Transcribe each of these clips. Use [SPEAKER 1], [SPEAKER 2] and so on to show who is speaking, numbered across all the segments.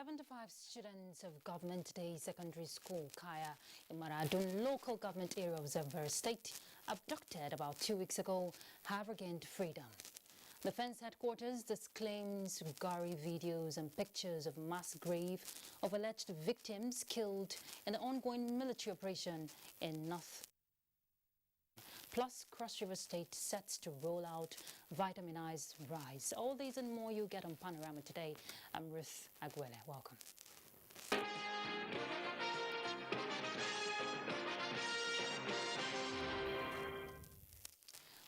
[SPEAKER 1] 75 students of Government Day Secondary School, Kaya, in Maradun local government area of Zamfara State, abducted about 2 weeks ago, have regained freedom. Defense headquarters disclaims gory videos and pictures of mass grave of alleged victims killed in the ongoing military operation in North. Plus, Cross River State sets to roll out vitaminized rice. All these and more you get on Panorama today. I'm Ruth Aguele. Welcome.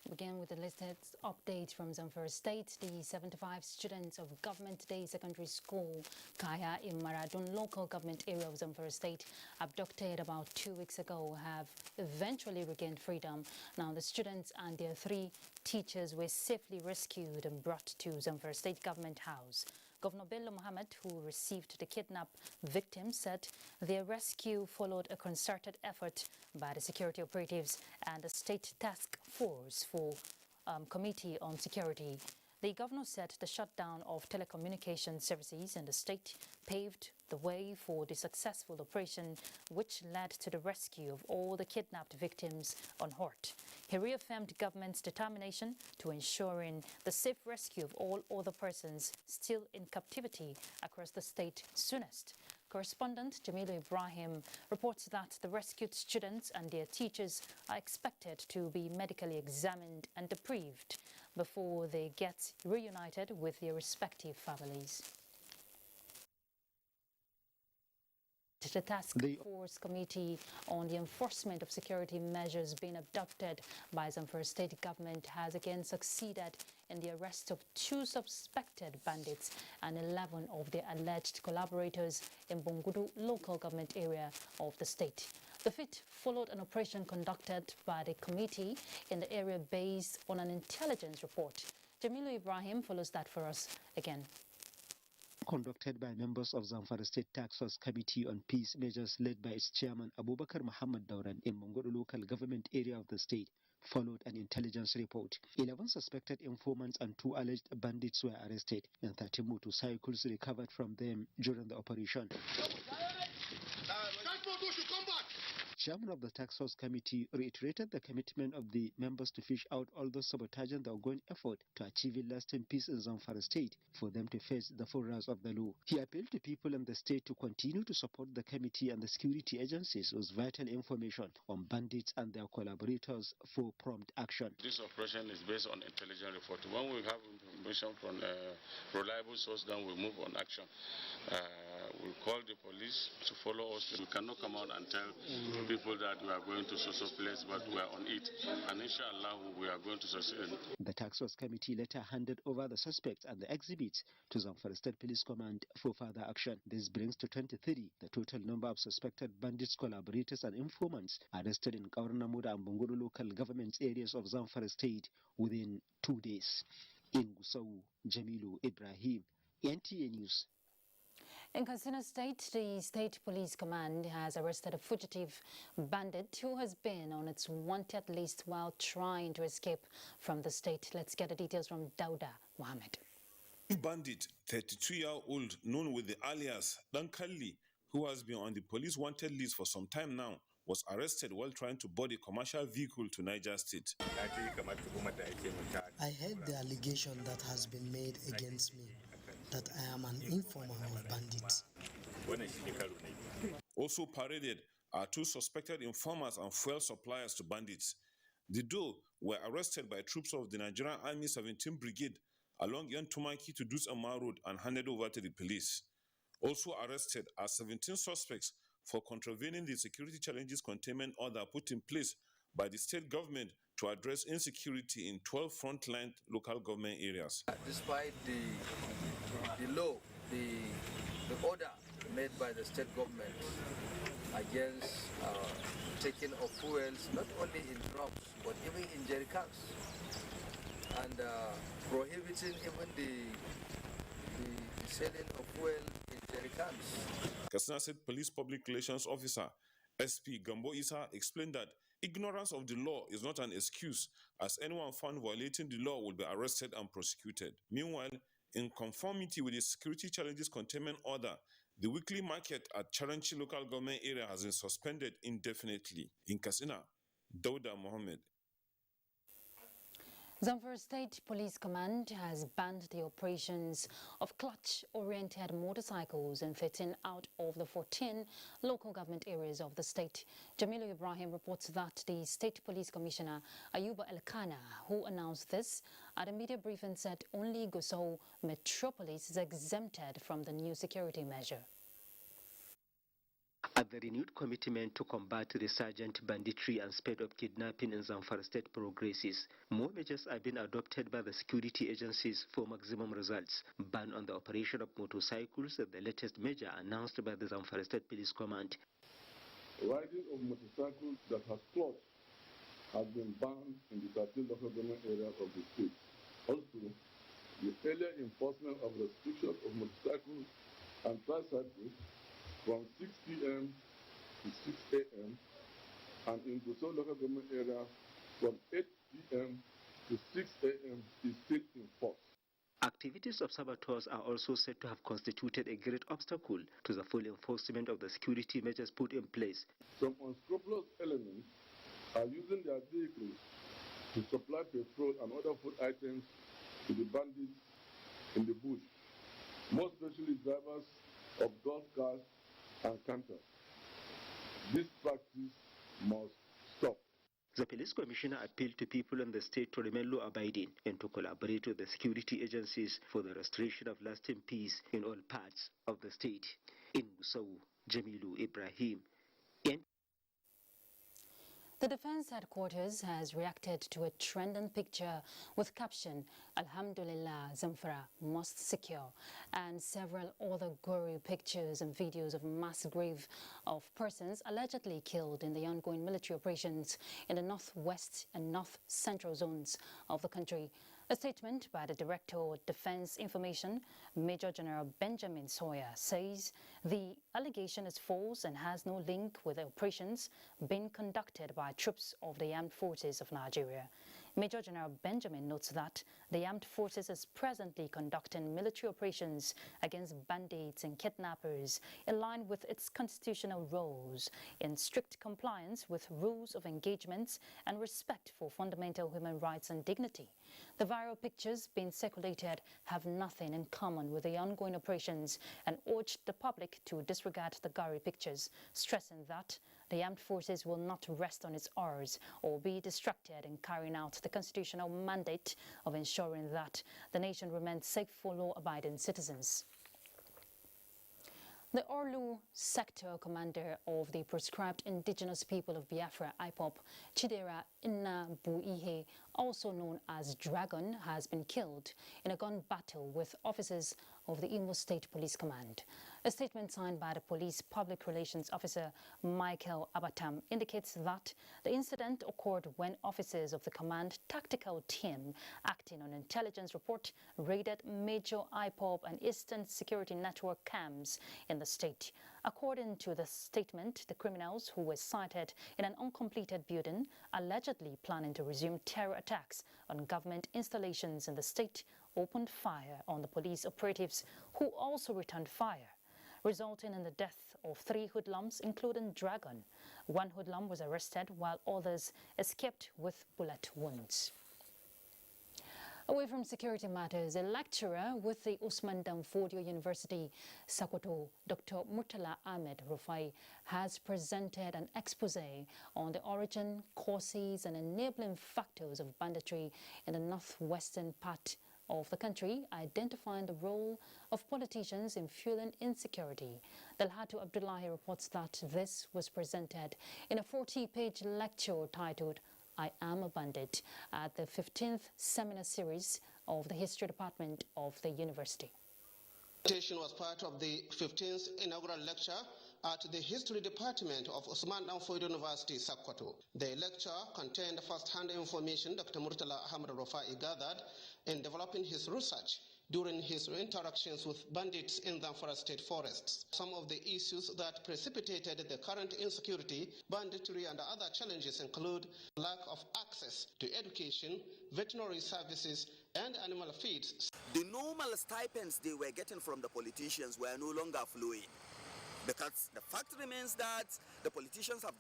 [SPEAKER 1] Begin with the latest update from Zamfara State. The 75 students of Government Day Secondary School, Kaya, in Maradun local government area of Zamfara State, abducted about 2 weeks ago, have eventually regained freedom. Now, the students and their 3 teachers were safely rescued and brought to Zamfara State Government House. Governor Bello Mohammed, who received the kidnapped victims, said their rescue followed a concerted effort by the security operatives and the State Task Force for Committee on Security. The governor said the shutdown of telecommunication services in the state paved the way for the successful operation, which led to the rescue of all the kidnapped victims unhurt. He reaffirmed government's determination to ensuring the safe rescue of all other persons still in captivity across the state soonest. Correspondent Jamilu Ibrahim reports that the rescued students and their teachers are expected to be medically examined and debriefed before they get reunited with their respective families. The Task Force Committee on the Enforcement of Security Measures being abducted by Zamfara State government has again succeeded in the arrest of 2 suspected bandits and 11 of their alleged collaborators in Bungudu local government area of the state. The feat followed an operation conducted by the committee in the area based on an intelligence report. Jamilu Ibrahim follows that for us again.
[SPEAKER 2] Conducted by members of Zamfara State Task Force Committee on Peace Measures led by its chairman Abubakar Muhammad Dauran in Mongodo local government area of the state, followed an intelligence report. 11 suspected informants and 2 alleged bandits were arrested and 30 motorcycles recovered from them during the operation. Chairman of the Task Force Committee reiterated the commitment of the members to fish out all those sabotaging the ongoing effort to achieve lasting peace in Zamfara State for them to face the full wrath of the law. He appealed to people in the state to continue to support the committee and the security agencies with vital information on bandits and their collaborators for prompt action.
[SPEAKER 3] This operation is based on intelligence report. When we have information from a reliable source, then we move on action. We call the police to follow us. We cannot come out and tell people that we are going to social place, but we are on it. And inshallah, we are going to succeed.
[SPEAKER 2] The Task Force Committee later handed over the suspects and the exhibits to Zamfara State Police Command for further action. This brings to 23 the total number of suspected bandits, collaborators and informants arrested in Kaurnamuda and Bungudu local government areas of Zamfara State within 2 days. In Gusau, Jamilu Ibrahim, NTA News.
[SPEAKER 1] In Katsina State, the State Police Command has arrested a fugitive bandit who has been on its wanted list while trying to escape from the state. Let's get the details from Dauda Mohammed.
[SPEAKER 4] Bandit, 32-year-old, known with the alias Dankalli, who has been on the police wanted list for some time now, was arrested while trying to board a commercial vehicle to Niger State.
[SPEAKER 5] I heard the allegation that has been made against me, that I am an informer of bandits.
[SPEAKER 4] Also paraded are 2 suspected informers and fuel suppliers to bandits. The duo were arrested by troops of the Nigerian Army 17 Brigade along Yantumaki to Dusama Road and handed over to the police. Also arrested are 17 suspects for contravening the security challenges containment order put in place by the state government to address insecurity in 12 frontline local government areas.
[SPEAKER 6] Despite the law, the order made by the state government against taking of fuels, not only in drums, but even in jerry cans, and prohibiting even the selling of fuel in jerry cans.
[SPEAKER 4] Katsina State Police Public Relations Officer SP Gambo Isa explained that ignorance of the law is not an excuse, as anyone found violating the law will be arrested and prosecuted. Meanwhile, in conformity with the Security Challenges Containment Order, The weekly market at Charanchi local government area has been suspended indefinitely. In Katsina, Dauda Mohammed.
[SPEAKER 1] Zamfara State Police Command has banned the operations of clutch-oriented motorcycles in 13 out of the 14 local government areas of the state. Jamilu Ibrahim reports that the State Police Commissioner Ayuba Elkana, who announced this at a media briefing, said only Gusau Metropolis is exempted from the new security measure.
[SPEAKER 2] At the renewed commitment to combat resurgent banditry and spate of kidnapping in Zamfara State progresses, more measures are being adopted by the security agencies for maximum results. Ban on the operation of motorcycles is the latest measure announced by the Zamfara State Police Command.
[SPEAKER 7] Riding of motorcycles that has clutch has been banned in the 13 local government areas of the state. Also, the earlier enforcement of restrictions of motorcycles and tricycles from 6 p.m. to 6 a.m. and in Gusau local government area from 8 p.m. to 6 a.m. is still in force.
[SPEAKER 2] Activities of saboteurs are also said to have constituted a great obstacle to the full enforcement of the security measures put in place.
[SPEAKER 7] Some unscrupulous elements are using their vehicles to supply petrol and other food items to the bandits in the bush, more especially drivers of golf cars and canters. This practice must stop.
[SPEAKER 2] The police commissioner appealed to people in the state to remain law-abiding and to collaborate with the security agencies for the restoration of lasting peace in all parts of the state. In Gusau, Jamilu Ibrahim.
[SPEAKER 1] The Defense Headquarters has reacted to a trending picture with caption, Alhamdulillah, Zamfara most secure, and several other gory pictures and videos of mass grave of persons allegedly killed in the ongoing military operations in the northwest and north central zones of the country. A statement by the Director of Defense Information, Major General Benjamin Sawyer, says the allegation is false and has no link with the operations being conducted by troops of the Armed Forces of Nigeria. Major General Benjamin notes that the Armed Forces is presently conducting military operations against bandits and kidnappers in line with its constitutional roles, in strict compliance with rules of engagements and respect for fundamental human rights and dignity. The viral pictures being circulated have nothing in common with the ongoing operations and urged the public to disregard the gory pictures, stressing that the armed forces will not rest on its oars or be distracted in carrying out the constitutional mandate of ensuring that the nation remains safe for law-abiding citizens. The Orlu sector commander of the proscribed indigenous people of Biafra, IPOB, Chidera Nnabuihe, also known as Dragon, has been killed in a gun battle with officers of the Imo State Police Command. A statement signed by the police public relations officer Michael Abatam indicates that the incident occurred when officers of the command tactical team acting on intelligence report raided major IPOB and Eastern Security Network camps in the state. According to the statement, the criminals, who were sighted in an uncompleted building, allegedly planning to resume terror attacks on government installations in the state, opened fire on the police operatives, who also returned fire, resulting in the death of 3 hoodlums, including Dragon. 1 hoodlum was arrested while others escaped with bullet wounds. Away from security matters, a lecturer with the Usman Danfodio University, Sokoto, Dr. Murtala Ahmed Rufai, has presented an expose on the origin, causes and enabling factors of banditry in the northwestern part of the country, identifying the role of politicians in fueling insecurity. Dalhatu Abdullahi reports that this was presented in a 40-page lecture titled I Am a Bandit at the 15th seminar series of the History Department of the university.
[SPEAKER 8] The presentation was part of the 15th inaugural lecture at the History Department of Usman Danfodio University, Sokoto. The lecture contained first-hand information Dr. Murtala Ahmed Rufai gathered in developing his research during his interactions with bandits in the Zamfara state forests. Some of the issues that precipitated the current insecurity, banditry and other challenges include lack of access to education, veterinary services and animal feeds.
[SPEAKER 9] The normal stipends they were getting from the politicians were no longer flowing. because the fact remains that the politicians are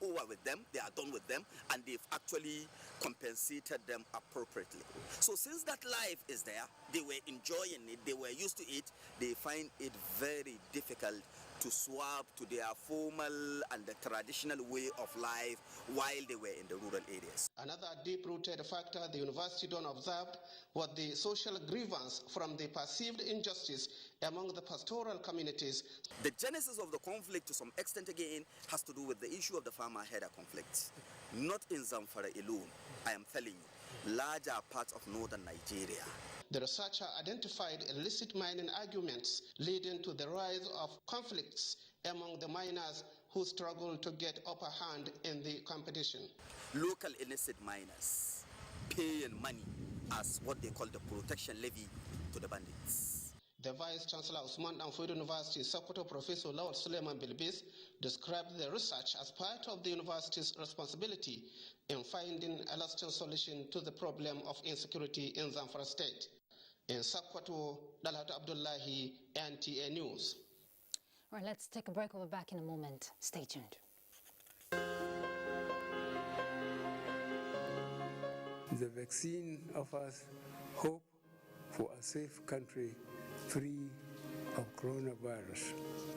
[SPEAKER 9] over with them, they are done with them, and they've actually compensated them appropriately. So since that life is there, they were enjoying it, they were used to it, they find it very difficult to swap to their formal and the traditional way of life while they were in the rural areas.
[SPEAKER 8] Another deep-rooted factor the university don't observe was the social grievance from the perceived injustice among the pastoral communities.
[SPEAKER 9] The genesis of the conflict to some extent again has to do with the issue of the farmer-herder conflict. Not in Zamfara alone, I am telling you, larger parts of northern Nigeria.
[SPEAKER 8] The researcher identified illicit mining arguments leading to the rise of conflicts among the miners who struggle to get upper hand in the competition.
[SPEAKER 9] Local illicit miners paying money as what they call the protection levy to the bandits.
[SPEAKER 8] The Vice-Chancellor of Usman Danfodio University, Sokoto Professor Lawal Suleiman Bilbis, described the research as part of the university's responsibility in finding a lasting solution to the problem of insecurity in Zamfara State. In Sokoto, Dalat Abdullahi, NTA News.
[SPEAKER 1] All right, let's take a break. We'll be back in a moment. Stay tuned.
[SPEAKER 10] The vaccine offers hope for a safe country free of coronavirus.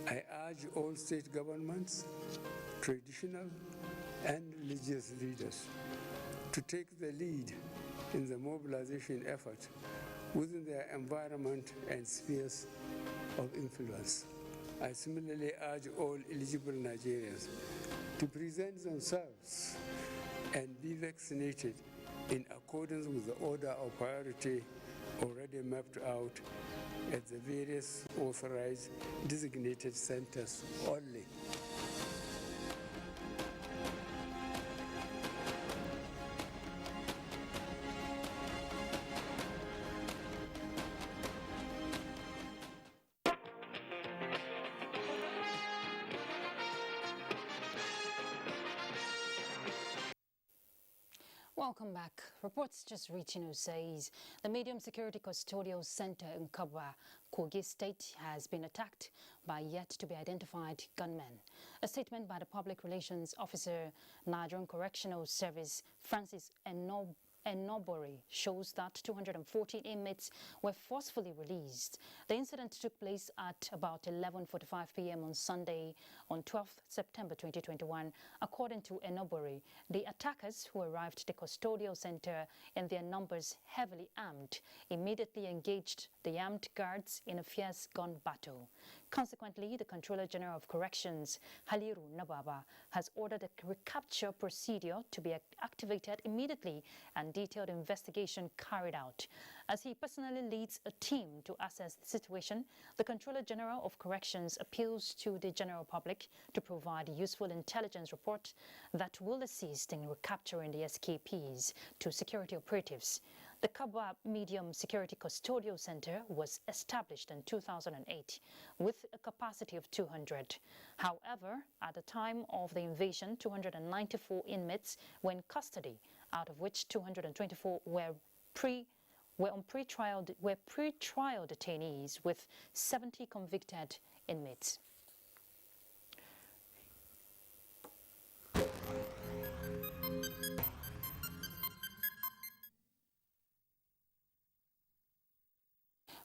[SPEAKER 10] I urge all state governments, traditional and religious leaders to take the lead in the mobilization effort within their environment and spheres of influence. I similarly urge all eligible Nigerians to present themselves and be vaccinated in accordance with the order of priority already mapped out at the various authorized designated centers only.
[SPEAKER 1] Welcome back. Reports just reaching us says the Medium Security Custodial Center in Kabwa, Kogi State has been attacked by yet to be identified gunmen. A statement by the Public Relations Officer, Nigerian Correctional Service, Francis Enobori, shows that 214 inmates were forcefully released. The incident took place at about 11:45 p.m. on Sunday, on 12th September 2021. According to Enobori, the attackers who arrived at the custodial center in their numbers heavily armed immediately engaged the armed guards in a fierce gun battle. Consequently, the Controller General of Corrections, Haliru Nababa, has ordered a recapture procedure to be activated immediately and detailed investigation carried out. As he personally leads a team to assess the situation, the Controller General of Corrections appeals to the general public to provide a useful intelligence report that will assist in recapturing the escapees to security operatives. The Kabwa Medium Security Custodial Center was established in 2008 with a capacity of 200. However, at the time of the invasion, 294 inmates were in custody, out of which 224 were pre-trial detainees with 70 convicted inmates.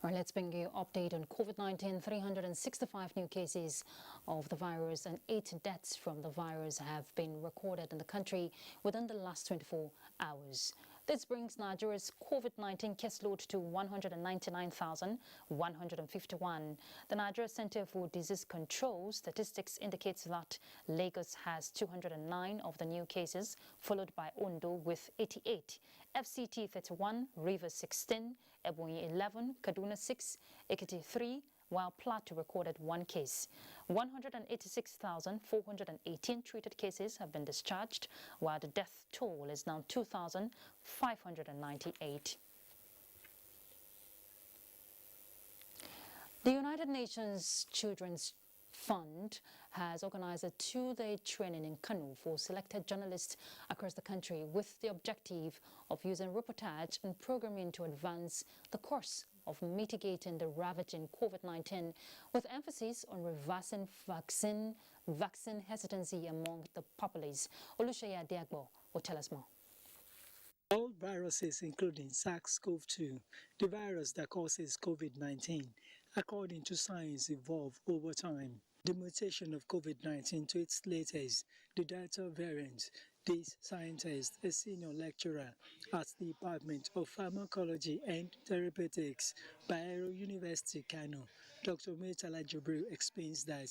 [SPEAKER 1] All right, let's bring you an update on COVID-19. 365 new cases of the virus and 8 deaths from the virus have been recorded in the country within the last 24 hours. This brings Nigeria's COVID-19 caseload to 199,151. The Nigeria Center for Disease Control statistics indicates that Lagos has 209 of the new cases, followed by Ondo with 88, FCT 31, Rivers 16, Ebonyi 11, Kaduna 6, Ekiti 3, while Plateau recorded 1 case. 186,418 treated cases have been discharged, while the death toll is now 2,598. The United Nations Children's Fund has organized a 2-day training in Kano for selected journalists across the country with the objective of using reportage and programming to advance the course of mitigating the ravaging COVID-19, with emphasis on reversing vaccine hesitancy among the populace. Oluseyi Adiagbo will tell us more.
[SPEAKER 11] All viruses, including SARS-CoV-2, the virus that causes COVID-19, according to science, evolve over time. The mutation of COVID-19 to its latest, the Delta variant. This scientist, a senior lecturer at the Department of Pharmacology and Therapeutics, Bayero University, Kano, Dr. Murtala Jibril explains that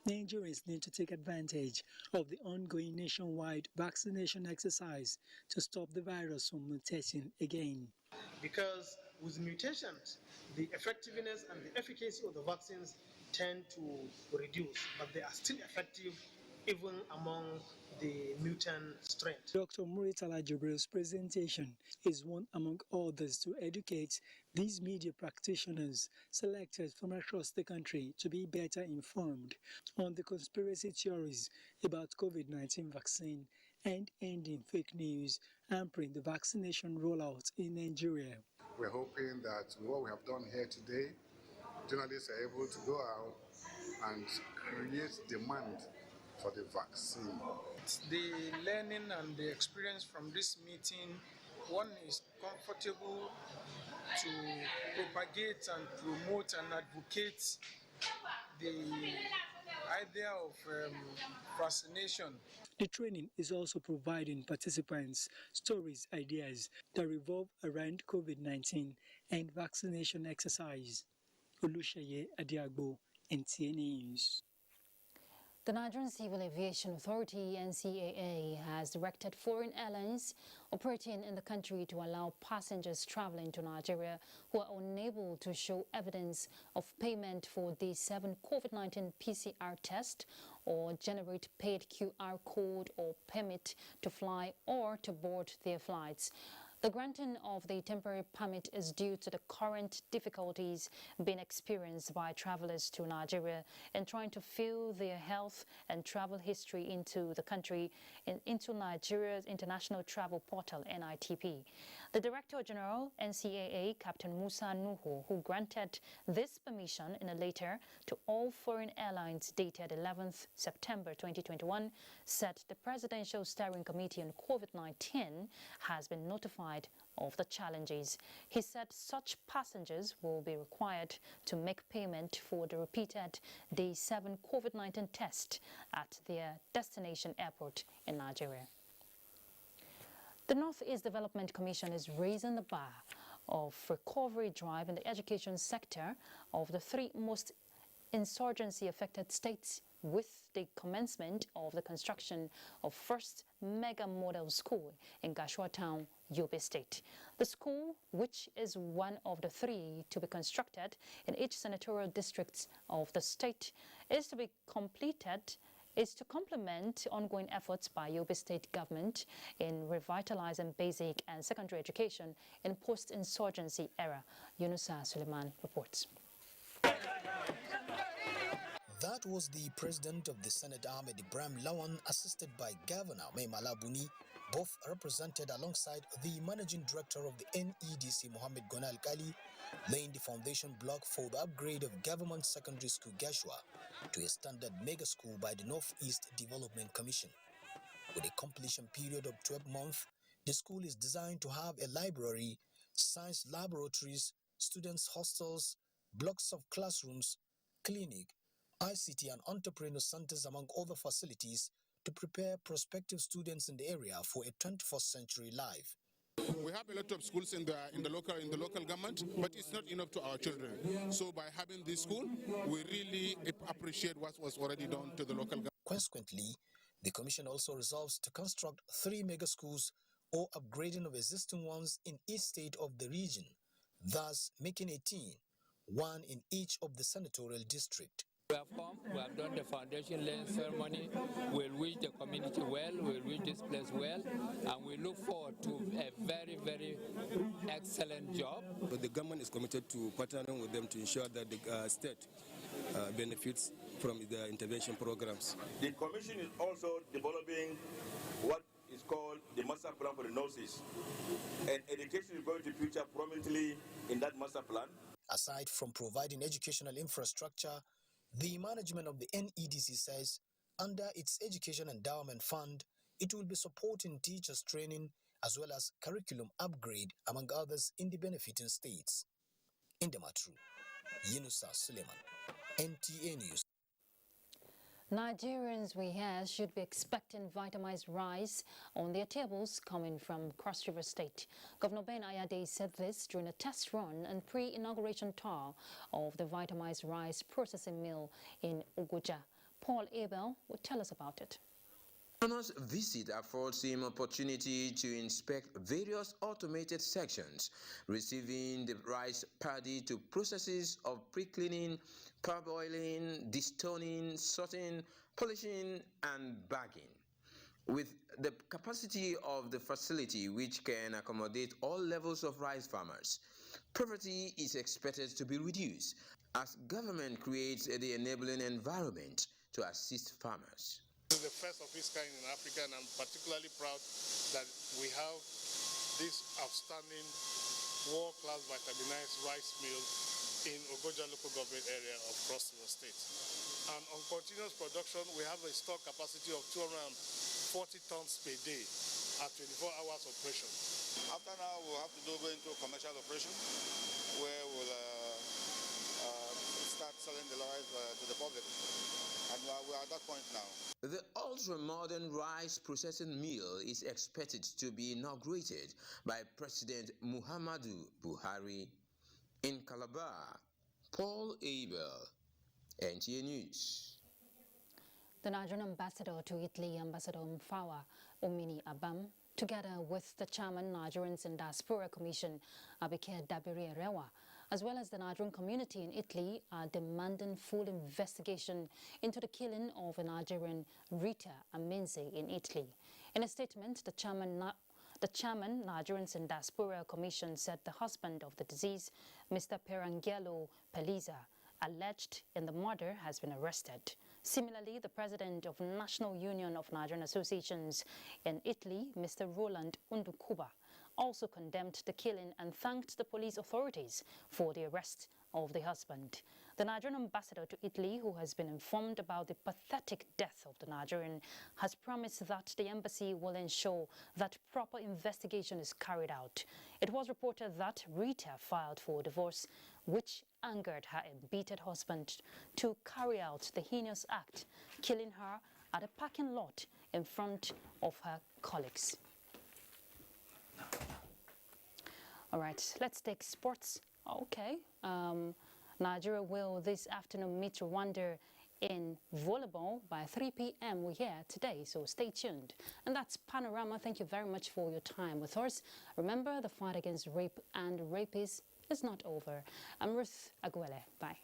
[SPEAKER 11] Nigerians need to take advantage of the ongoing nationwide vaccination exercise to stop the virus from mutating again.
[SPEAKER 12] Because with mutations, the effectiveness and the efficacy of the vaccines tend to reduce, but they are still effective even among the mutant strains.
[SPEAKER 11] Dr. Murtala Jibril's presentation is one among others to educate these media practitioners selected from across the country to be better informed on the conspiracy theories about COVID-19 vaccine and ending fake news hampering the vaccination rollout in Nigeria.
[SPEAKER 13] We're hoping that what we have done here today, journalists are able to go out and create demand for the vaccine.
[SPEAKER 14] The learning and the experience from this meeting, one is comfortable to propagate and promote and advocate the idea of vaccination.
[SPEAKER 11] The training is also providing participants stories, ideas that revolve around COVID-19 and vaccination exercise. Oluseyi Adiagbo, NTA News.
[SPEAKER 1] The Nigerian Civil Aviation Authority, NCAA, has directed foreign airlines operating in the country to allow passengers traveling to Nigeria who are unable to show evidence of payment for the 7 COVID-19 PCR test or generate paid QR code or permit to fly or to board their flights. The granting of the temporary permit is due to the current difficulties being experienced by travelers to Nigeria in trying to fill their health and travel history into the country and into Nigeria's international travel portal, NITP. The Director General, NCAA, Captain Musa Nuhu, who granted this permission in a letter to all foreign airlines dated 11th September 2021, said the Presidential Steering Committee on COVID-19 has been notified of the challenges. He said such passengers will be required to make payment for the repeated Day 7 COVID-19 test at their destination airport in Nigeria. The Northeast Development Commission is raising the bar of recovery drive in the education sector of the 3 most insurgency-affected states with the commencement of the construction of first mega model school in Gashua Town, Yobe State. The school, which is one of the 3 to be constructed in each senatorial district of the state, is to complement ongoing efforts by Yobe State government in revitalizing basic and secondary education in post-insurgency era. Yunusa Suleiman reports.
[SPEAKER 15] That was the president of the Senate, Ahmed Ibrahim Lawan, assisted by Governor Mai Malabuni, both represented alongside the managing director of the NEDC, Mohammed Gona Al-Kali, laying the foundation block for the upgrade of Government Secondary School Gashua to a standard mega school by the Northeast Development Commission. With a completion period of 12 months, the school is designed to have a library, science laboratories, students' hostels, blocks of classrooms, clinic, ICT and entrepreneur centers, among other facilities, to prepare prospective students in the area for a 21st century life.
[SPEAKER 16] We have a lot of schools in the local government, but it's not enough to our children. So by having this school, we really appreciate what was already done to the local government.
[SPEAKER 15] Consequently, the Commission also resolves to construct 3 mega schools or upgrading of existing ones in each state of the region, thus making 18, 1 in each of the senatorial district.
[SPEAKER 10] We have come, we have done the foundation laying ceremony, we'll wish the community well, we'll wish this place well, and we look forward to a very, very excellent job.
[SPEAKER 17] But the government is committed to partnering with them to ensure that the state benefits from the intervention programs.
[SPEAKER 18] The Commission is also developing what is called the master plan for the Northeast, and education is going to feature prominently in that master plan.
[SPEAKER 15] Aside from providing educational infrastructure, the management of the NEDC says under its Education Endowment Fund, it will be supporting teachers' training as well as curriculum upgrade, among others, in the benefiting states. In the Matru, Yunusa Suleiman, NTA News.
[SPEAKER 1] Nigerians, we hear, should be expecting vitamized rice on their tables coming from Cross River State. Governor Ben Ayade said this during a test run and pre-inauguration tour of the vitamized rice processing mill in Abuja. Paul Abel will tell us about it.
[SPEAKER 19] Governor's visit affords him opportunity to inspect various automated sections, receiving the rice paddy to processes of pre-cleaning, parboiling, destoning, sorting, polishing, and bagging. With the capacity of the facility, which can accommodate all levels of rice farmers, poverty is expected to be reduced as government creates the enabling environment to assist farmers.
[SPEAKER 16] This is the first of its kind in Africa, and I'm particularly proud that we have this outstanding world-class vitaminized rice mill in Abuja local government area of Cross River State. And on continuous production, we have a stock capacity of 240 tons per day at 24 hours operation.
[SPEAKER 20] After now, we'll have to go into commercial operation where we'll start selling the rice to the public. And we're at that point now.
[SPEAKER 19] The ultra-modern rice processing mill is expected to be inaugurated by President Muhammadu Buhari. In Calabar, Paul Abel, NTA News.
[SPEAKER 1] The Nigerian ambassador to Italy, Ambassador Mfawa Omini Abam, together with the chairman Nigerians in Diaspora Commission, Abike Dabiri Erewa, as well as the Nigerian community in Italy, are demanding full investigation into the killing of a Nigerian Rita Amenze in Italy. In a statement, the chairman Nigerians in Diaspora Commission said the husband of the deceased, Mr. Perangelo Peliza, alleged in the murder, has been arrested. Similarly, the president of National Union of Nigerian Associations in Italy, Mr. Roland Undukuba, also condemned the killing and thanked the police authorities for the arrest of the husband. The Nigerian ambassador to Italy, who has been informed about the pathetic death of the Nigerian, has promised that the embassy will ensure that proper investigation is carried out. It was reported that Rita filed for divorce, which angered her embittered husband to carry out the heinous act, killing her at a parking lot in front of her colleagues. All right, let's take sports. Okay. Nigeria will this afternoon meet Rwanda in volleyball by 3 p.m. we hear today, so stay tuned. And that's Panorama. Thank you very much for your time with us. Remember, the fight against rape and rapists is not over. I'm Ruth Aguele. Bye.